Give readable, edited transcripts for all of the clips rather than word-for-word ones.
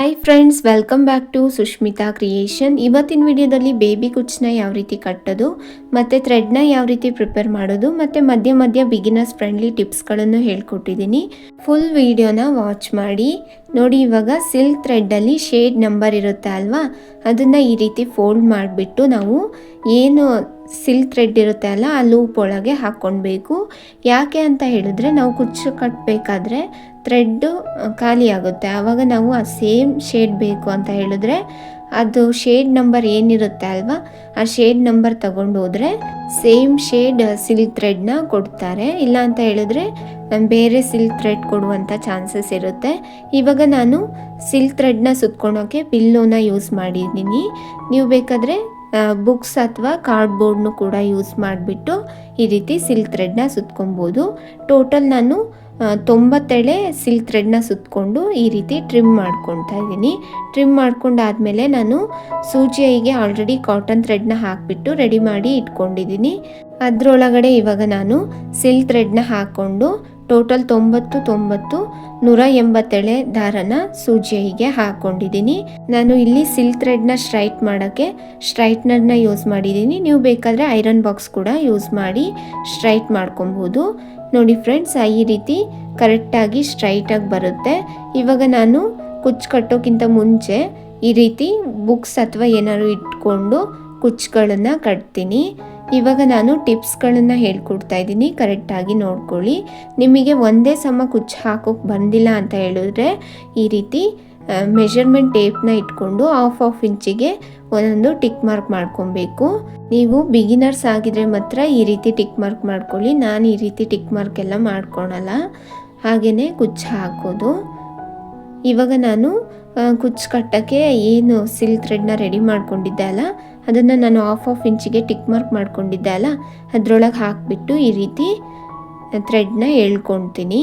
Hi friends, welcome back to Sushmita creation. ಇವತ್ತಿನ ವಿಡಿಯೋದಲ್ಲಿ baby ಕುಚ್ನ ಯಾವ ರೀತಿ ಕಟ್ಟೋದು ಮತ್ತು ಥ್ರೆಡ್ನ ಯಾವ ರೀತಿ ಪ್ರಿಪೇರ್ ಮಾಡೋದು ಮತ್ತು ಮಧ್ಯ ಮಧ್ಯ ಬಿಗಿನರ್ಸ್ ಫ್ರೆಂಡ್ಲಿ ಟಿಪ್ಸ್ಗಳನ್ನು ಹೇಳ್ಕೊಟ್ಟಿದ್ದೀನಿ. ಫುಲ್ ವಿಡಿಯೋನ ವಾಚ್ ಮಾಡಿ ನೋಡಿ. ಇವಾಗ ಸಿಲ್ಕ್ ಥ್ರೆಡ್ಡಲ್ಲಿ ಶೇಡ್ ನಂಬರ್ ಇರುತ್ತೆ ಅಲ್ವಾ, ಅದನ್ನು ಈ ರೀತಿ ಫೋಲ್ಡ್ ಮಾಡಿಬಿಟ್ಟು ನಾವು ಏನು ಸಿಲ್ಕ್ ಥ್ರೆಡ್ ಇರುತ್ತೆ ಅಲ್ಲ ಆ ಲೂಪ್ ಒಳಗೆ ಹಾಕ್ಕೊಳ್ಬೇಕು. ಯಾಕೆ ಅಂತ ಹೇಳಿದ್ರೆ ನಾವು ಕುಚ್ಚು ಕಟ್ಟಬೇಕಾದ್ರೆ ಥ್ರೆಡ್ಡು ಖಾಲಿ ಆಗುತ್ತೆ. ಆವಾಗ ನಾವು ಆ ಸೇಮ್ ಶೇಡ್ ಬೇಕು ಅಂತ ಹೇಳಿದ್ರೆ ಅದು ಶೇಡ್ ನಂಬರ್ ಏನಿರುತ್ತೆ ಅಲ್ವಾ, ಆ ಶೇಡ್ ನಂಬರ್ ತಗೊಂಡು ಹೋದರೆ ಸೇಮ್ ಶೇಡ್ ಸಿಲ್ಕ್ ಥ್ರೆಡ್ನ ಕೊಡ್ತಾರೆ. ಇಲ್ಲ ಅಂತ ಹೇಳಿದ್ರೆ ಬೇರೆ ಸಿಲ್ಕ್ ಥ್ರೆಡ್ ಕೊಡುವಂಥ ಚಾನ್ಸಸ್ ಇರುತ್ತೆ. ಇವಾಗ ನಾನು ಸಿಲ್ಕ್ ಥ್ರೆಡ್ನ ಸುತ್ಕೊಳೋಕ್ಕೆ ಪಿಲ್ಲೋನ ಯೂಸ್ ಮಾಡಿದ್ದೀನಿ. ನೀವು ಬೇಕಾದರೆ ಬುಕ್ಸ್ ಅಥವಾ ಕಾರ್ಡ್ಬೋರ್ಡ್ನು ಕೂಡ ಯೂಸ್ ಮಾಡಿಬಿಟ್ಟು ಈ ರೀತಿ ಸಿಲ್ಕ್ ಥ್ರೆಡ್ನ ಸುತ್ಕೊಬೋದು. ಟೋಟಲ್ ನಾನು 90 ಎಳೆ ಸಿಲ್ಕ್ ಥ್ರೆಡ್ನ ಸುತ್ತಕೊಂಡು ಈ ರೀತಿ ಟ್ರಿಮ್ ಮಾಡ್ಕೊತಾ ಇದ್ದೀನಿ. ಟ್ರಿಮ್ ಮಾಡ್ಕೊಂಡಾದಮೇಲೆ ನಾನು ಸೂಜಿಗೆ ಆಲ್ರೆಡಿ ಕಾಟನ್ ಥ್ರೆಡ್ನ ಹಾಕಿಬಿಟ್ಟು ರೆಡಿ ಮಾಡಿ ಇಟ್ಕೊಂಡಿದ್ದೀನಿ. ಅದರೊಳಗಡೆ ಇವಾಗ ನಾನು ಸಿಲ್ಕ್ ಥ್ರೆಡ್ನ ಹಾಕ್ಕೊಂಡು ಟೋಟಲ್ 90 180 ಎಳೆ ದಾರನ ಸೂಜಿಗೆ ಹಾಕ್ಕೊಂಡಿದ್ದೀನಿ. ನಾನು ಇಲ್ಲಿ ಸಿಲ್ಕ್ ಥ್ರೆಡ್ನ ಸ್ಟ್ರೈಟ್ ಮಾಡೋಕ್ಕೆ ಸ್ಟ್ರೈಟ್ನರ್ನ ಯೂಸ್ ಮಾಡಿದ್ದೀನಿ. ನೀವು ಬೇಕಾದರೆ ಐರನ್ ಬಾಕ್ಸ್ ಕೂಡ ಯೂಸ್ ಮಾಡಿ ಸ್ಟ್ರೈಟ್ ಮಾಡ್ಕೊಬೋದು. ನೋಡಿ ಫ್ರೆಂಡ್ಸ್, ಈ ರೀತಿ ಕರೆಕ್ಟಾಗಿ ಸ್ಟ್ರೈಟಾಗಿ ಬರುತ್ತೆ. ಇವಾಗ ನಾನು ಕುಚ್ಚು ಕಟ್ಟೋಕ್ಕಿಂತ ಮುಂಚೆ ಈ ರೀತಿ ಬುಕ್ಸ್ ಅಥವಾ ಏನಾದ್ರು ಇಟ್ಕೊಂಡು ಕುಚ್ಚುಗಳನ್ನು ಕಟ್ತೀನಿ. ಇವಾಗ ನಾನು ಟಿಪ್ಸ್ಗಳನ್ನು ಹೇಳ್ಕೊಡ್ತಾ ಇದ್ದೀನಿ, ಕರೆಕ್ಟಾಗಿ ನೋಡ್ಕೊಳ್ಳಿ. ನಿಮಗೆ ಒಂದೇ ಸಮ ಕುಚ್ಚು ಹಾಕೋಕ್ಕೆ ಬಂದಿಲ್ಲ ಅಂತ ಹೇಳಿದ್ರೆ ಈ ರೀತಿ ಮೆಷರ್ಮೆಂಟ್ ಟೇಪ್ನ ಇಟ್ಕೊಂಡು ಹಾಫ್ ಇಂಚಿಗೆ ಒಂದೊಂದು ಟಿಕ್ ಮಾರ್ಕ್ ಮಾಡ್ಕೊಬೇಕು. ನೀವು ಬಿಗಿನರ್ಸ್ ಆಗಿದ್ರೆ ಮಾತ್ರ ಈ ರೀತಿ ಟಿಕ್ ಮಾರ್ಕ್ ಮಾಡ್ಕೊಳ್ಳಿ. ನಾನು ಈ ರೀತಿ ಟಿಕ್ ಮಾರ್ಕ್ ಎಲ್ಲ ಮಾಡ್ಕೊಳಲ್ಲ, ಹಾಗೆಯೇ ಕುಚ್ಚು ಹಾಕೋದು. ಇವಾಗ ನಾನು ಕುಚ್ಚು ಕಟ್ಟೋಕ್ಕೆ ಏನು ಸಿಲ್ಕ್ ಥ್ರೆಡ್ನ ರೆಡಿ ಮಾಡ್ಕೊಂಡಿದ್ದೆ ಅಲ್ಲ, ಅದನ್ನು ನಾನು ಹಾಫ್ ಇಂಚಿಗೆ ಟಿಕ್ ಮಾರ್ಕ್ ಮಾಡ್ಕೊಂಡಿದ್ದೆ ಅಲ್ಲ, ಅದರೊಳಗೆ ಹಾಕಿಬಿಟ್ಟು ಈ ರೀತಿ ಥ್ರೆಡ್ನ ಎಳ್ಕೊತೀನಿ.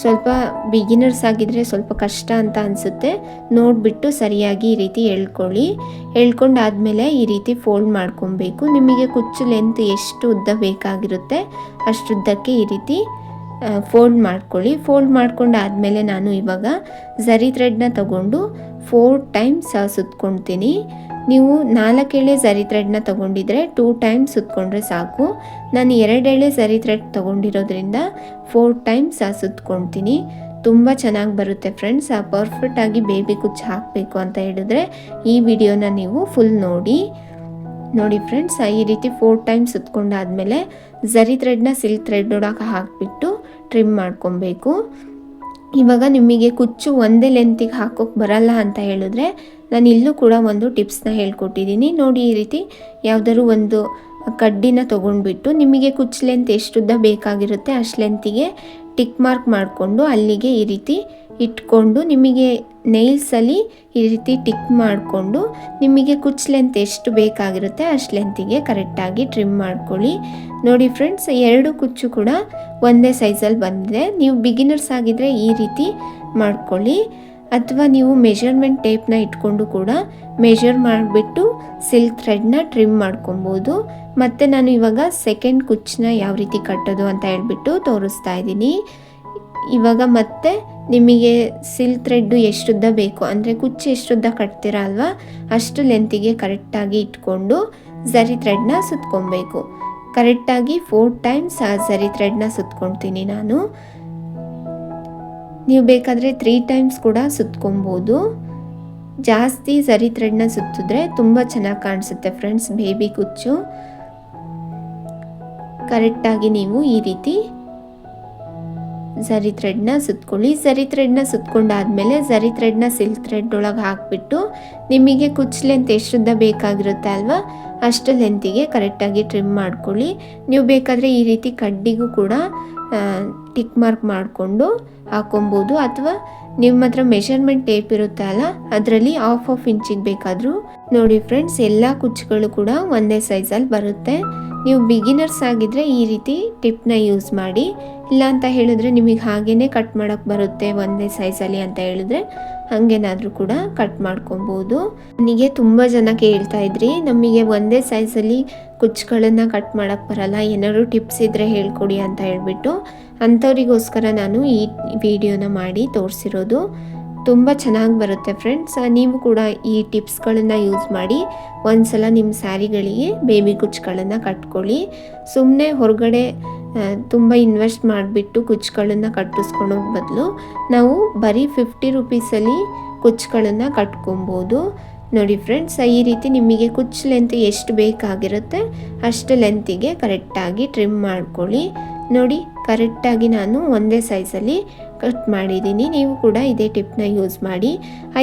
ಸ್ವಲ್ಪ ಬಿಗಿನರ್ಸ್ ಆಗಿದ್ರೆ ಸ್ವಲ್ಪ ಕಷ್ಟ ಅಂತ ಅನಿಸುತ್ತೆ, ನೋಡಿಬಿಟ್ಟು ಸರಿಯಾಗಿ ಈ ರೀತಿ ಎಳ್ಕೊಳ್ಳಿ. ಎಳ್ಕೊಂಡಾದಮೇಲೆ ಈ ರೀತಿ ಫೋಲ್ಡ್ ಮಾಡ್ಕೊಬೇಕು. ನಿಮಗೆ ಕುಚ್ಚು ಲೆಂತ್ ಎಷ್ಟು ಉದ್ದ ಬೇಕಾಗಿರುತ್ತೆ ಅಷ್ಟುದ್ದಕ್ಕೆ ಈ ರೀತಿ ಫೋಲ್ಡ್ ಮಾಡ್ಕೊಳ್ಳಿ. ಫೋಲ್ಡ್ ಮಾಡ್ಕೊಂಡಾದಮೇಲೆ ನಾನು ಇವಾಗ ಝರಿ ಥ್ರೆಡ್ನ ತಗೊಂಡು 4 ಟೈಮ್ಸ್ ಸುತ್ಕೊಳ್ತೀನಿ. ನೀವು 4 ಎಳೆ ಝರಿ ಥ್ರೆಡ್ನ ತೊಗೊಂಡಿದ್ರೆ 2 ಟೈಮ್ಸ್ ಸುತ್ಕೊಂಡ್ರೆ ಸಾಕು. ನಾನು 2 ಎಳೆ ಝರಿ ಥ್ರೆಡ್ ತೊಗೊಂಡಿರೋದ್ರಿಂದ 4 ಟೈಮ್ಸ್ ಸುತ್ಕೊಳ್ತೀನಿ. ತುಂಬ ಚೆನ್ನಾಗಿ ಬರುತ್ತೆ ಫ್ರೆಂಡ್ಸ್. ಪರ್ಫೆಕ್ಟಾಗಿ ಬೇಬಿ ಕುಚ್ಚು ಹಾಕಬೇಕು ಅಂತ ಹೇಳಿದ್ರೆ ಈ ವಿಡಿಯೋನ ನೀವು ಫುಲ್ ನೋಡಿ ಫ್ರೆಂಡ್ಸ್. ಈ ರೀತಿ 4 ಟೈಮ್ಸ್ ಸುತ್ಕೊಂಡಾದಮೇಲೆ ಝರಿ ಥ್ರೆಡ್ನ ಸಿಲ್ಕ್ ಥ್ರೆಡ್ ಒಳಗೆ ಹಾಕಿಬಿಟ್ಟು ಟ್ರಿಮ್ ಮಾಡ್ಕೊಬೇಕು. ಇವಾಗ ನಿಮಗೆ ಕುಚ್ಚು ಒಂದೇ ಲೆಂತಿಗೆ ಹಾಕೋಕ್ಕೆ ಬರಲ್ಲ ಅಂತ ಹೇಳಿದ್ರೆ ನಾನು ಇಲ್ಲೂ ಕೂಡ ಒಂದು ಟಿಪ್ಸ್ನ ಹೇಳ್ಕೊಟ್ಟಿದ್ದೀನಿ ನೋಡಿ. ಈ ರೀತಿ ಯಾವುದಾದ್ರು ಒಂದು ಕಡ್ಡಿನ ತೊಗೊಂಡ್ಬಿಟ್ಟು ನಿಮಗೆ ಕುಚ್ಚು ಲೆಂತ್ ಎಷ್ಟು ಉದ್ದ ಬೇಕಾಗಿರುತ್ತೆ ಅಷ್ಟು ಲೆಂತಿಗೆ ಟಿಕ್ ಮಾರ್ಕ್ ಮಾಡಿಕೊಂಡು ಅಲ್ಲಿಗೆ ಈ ರೀತಿ ಇಟ್ಕೊಂಡು ನಿಮಗೆ ನೈಲ್ಸಲ್ಲಿ ಈ ರೀತಿ ಟಿಕ್ ಮಾಡಿಕೊಂಡು ನಿಮಗೆ ಕುಚ್ಚು ಲೆಂತ್ ಎಷ್ಟು ಬೇಕಾಗಿರುತ್ತೆ ಅಷ್ಟು ಲೆಂತಿಗೆ ಕರೆಕ್ಟಾಗಿ ಟ್ರಿಮ್ ಮಾಡ್ಕೊಳ್ಳಿ. ನೋಡಿ ಫ್ರೆಂಡ್ಸ್, 2 ಕುಚ್ಚು ಕೂಡ ಒಂದೇ ಸೈಜಲ್ಲಿ ಬಂದಿದೆ. ನೀವು ಬಿಗಿನರ್ಸ್ ಆಗಿದ್ದರೆ ಈ ರೀತಿ ಮಾಡ್ಕೊಳ್ಳಿ, ಅಥವಾ ನೀವು ಮೆಷರ್ಮೆಂಟ್ ಟೇಪ್ನ ಇಟ್ಕೊಂಡು ಕೂಡ ಮೆಷರ್ ಮಾಡಿಬಿಟ್ಟು ಸಿಲ್ಕ್ ಥ್ರೆಡ್ನ ಟ್ರಿಮ್ ಮಾಡ್ಕೊಬೋದು. ಮತ್ತು ನಾನು ಇವಾಗ ಸೆಕೆಂಡ್ ಕುಚ್ಚನ್ನ ಯಾವ ರೀತಿ ಕಟ್ಟೋದು ಅಂತ ಹೇಳ್ಬಿಟ್ಟು ತೋರಿಸ್ತಾ ಇದ್ದೀನಿ. ಇವಾಗ ಮತ್ತೆ ನಿಮಗೆ ಸಿಲ್ಕ್ ಥ್ರೆಡ್ಡು ಎಷ್ಟುದ್ದ ಬೇಕು ಅಂದರೆ ಕುಚ್ಚು ಎಷ್ಟುದ್ದ ಕಟ್ತೀರ ಅಲ್ವಾ ಅಷ್ಟು ಲೆಂತಿಗೆ ಕರೆಕ್ಟಾಗಿ ಇಟ್ಕೊಂಡು ಝರಿ ಥ್ರೆಡ್ನ ಸುತ್ಕೊಬೇಕು. ಕರೆಕ್ಟಾಗಿ 4 ಟೈಮ್ಸ್ ಆ ಝರಿ ಥ್ರೆಡ್ನ ಸುತ್ಕೊಳ್ತೀನಿ ನಾನು. ನೀವು ಬೇಕಾದರೆ 3 ಟೈಮ್ಸ್ ಕೂಡ ಸುತ್ಕೊಬೋದು. ಜಾಸ್ತಿ ಝರಿ ಥ್ರೆಡ್ನ ಸುತ್ತಿದ್ರೆ ತುಂಬ ಚೆನ್ನಾಗಿ ಕಾಣಿಸುತ್ತೆ ಫ್ರೆಂಡ್ಸ್ ಬೇಬಿ ಕುಚ್ಚು. ಕರೆಕ್ಟಾಗಿ ನೀವು ಈ ರೀತಿ ಝರಿ ಥ್ರೆಡ್ನ ಸುತ್ಕೊಳ್ಳಿ. ಝರಿ ಥ್ರೆಡ್ನ ಸುತ್ಕೊಂಡಾದ್ಮೇಲೆ ಝರಿ ಥ್ರೆಡ್ನ ಸಿಲ್ಕ್ ಥ್ರೆಡ್ ಒಳಗೆ ಹಾಕಿಬಿಟ್ಟು ನಿಮಗೆ ಕುಚ್ಚು ಲೆಂತ್ ಎಷ್ಟುದ್ದ ಬೇಕಾಗಿರುತ್ತೆ ಅಲ್ವಾ ಅಷ್ಟು ಲೆಂತಿಗೆ ಕರೆಕ್ಟಾಗಿ ಟ್ರಿಮ್ ಮಾಡ್ಕೊಳ್ಳಿ. ನೀವು ಬೇಕಾದರೆ ಈ ರೀತಿ ಕಡ್ಡಿಗೂ ಕೂಡ ಟಿಕ್ ಮಾರ್ಕ್ ಮಾಡಿಕೊಂಡು ಹಾಕೊಬೋದು, ಅಥವಾ ನಿಮ್ಮ ಹತ್ರ ಮೆಷರ್ಮೆಂಟ್ ಟೇಪ್ ಇರುತ್ತೆ ಅಲ್ಲ ಅದರಲ್ಲಿ ಹಾಫ್ ಇಂಚಿಗೆ ಬೇಕಾದರೂ. ನೋಡಿ ಫ್ರೆಂಡ್ಸ್, ಎಲ್ಲ ಕುಚ್ಚುಗಳು ಕೂಡ ಒಂದೇ ಸೈಜಲ್ಲಿ ಬರುತ್ತೆ. ನೀವು ಬಿಗಿನರ್ಸ್ ಆಗಿದ್ದರೆ ಈ ರೀತಿ ಟಿಪ್ನ ಯೂಸ್ ಮಾಡಿ. ಇಲ್ಲ ಅಂತ ಹೇಳಿದ್ರೆ ನಿಮಗೆ ಹಾಗೇ ಕಟ್ ಮಾಡೋಕ್ಕೆ ಬರುತ್ತೆ ಒಂದೇ ಸೈಜಲ್ಲಿ ಅಂತ ಹೇಳಿದ್ರೆ ಹಾಗೇನಾದರೂ ಕೂಡ ಕಟ್ ಮಾಡ್ಕೊಬೋದು. ನನಗೆ ತುಂಬ ಜನ ಕೇಳ್ತಾ ಇದ್ರಿ ನಮಗೆ ಒಂದೇ ಸೈಜಲ್ಲಿ ಕುಚ್ಚುಗಳನ್ನು ಕಟ್ ಮಾಡೋಕ್ಕೆ ಬರಲ್ಲ, ಏನಾದ್ರು ಟಿಪ್ಸ್ ಇದ್ದರೆ ಹೇಳ್ಕೊಡಿ ಅಂತ ಹೇಳ್ಬಿಟ್ಟು. ಅಂಥವರಿಗೋಸ್ಕರ ನಾನು ಈ ವಿಡಿಯೋನ ಮಾಡಿ ತೋರಿಸಿರೋದು. ತುಂಬ ಚೆನ್ನಾಗಿ ಬರುತ್ತೆ ಫ್ರೆಂಡ್ಸ್. ನೀವು ಕೂಡ ಈ ಟಿಪ್ಸ್ಗಳನ್ನು ಯೂಸ್ ಮಾಡಿ ಒಂದ್ಸಲ ನಿಮ್ಮ ಸ್ಯಾರಿಗಳಿಗೆ ಬೇಬಿ ಕುಚ್ಚುಗಳನ್ನು ಕಟ್ಕೊಳ್ಳಿ. ಸುಮ್ಮನೆ ಹೊರಗಡೆ ತುಂಬ ಇನ್ವೆಸ್ಟ್ ಮಾಡಿಬಿಟ್ಟು ಕುಚ್ಚುಗಳನ್ನು ಕಟ್ಟಿಸ್ಕೊಳೋಕೆ ಬದಲು ನಾವು ಬರೀ 50 ರುಪೀಸಲ್ಲಿ ಕುಚ್ಚುಗಳನ್ನು ಕಟ್ಕೊಬೋದು. ನೋಡಿ ಫ್ರೆಂಡ್ಸ್, ಈ ರೀತಿ ನಿಮಗೆ ಕುಚ್ಚು ಲೆಂತ್ ಎಷ್ಟು ಬೇಕಾಗಿರುತ್ತೆ ಅಷ್ಟು ಲೆಂತಿಗೆ ಕರೆಕ್ಟಾಗಿ ಟ್ರಿಮ್ ಮಾಡ್ಕೊಳ್ಳಿ. ನೋಡಿ, ಕರೆಕ್ಟಾಗಿ ನಾನು ಒಂದೇ ಸೈಜಲ್ಲಿ ಕಟ್ ಮಾಡಿದ್ದೀನಿ. ನೀವು ಕೂಡ ಇದೇ ಟಿಪ್ನ ಯೂಸ್ ಮಾಡಿ.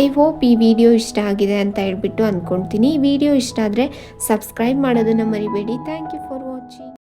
ಐ ಹೋಪ್ ಈ ವಿಡಿಯೋ ಇಷ್ಟ ಆಗಿದೆ ಅಂತ ಹೇಳ್ಬಿಟ್ಟು ಅಂದ್ಕೊಳ್ತೀನಿ. ಈ ವಿಡಿಯೋ ಇಷ್ಟ ಆದರೆ ಸಬ್ಸ್ಕ್ರೈಬ್ ಮಾಡೋದನ್ನು ಮರಿಬೇಡಿ. Thank you for watching.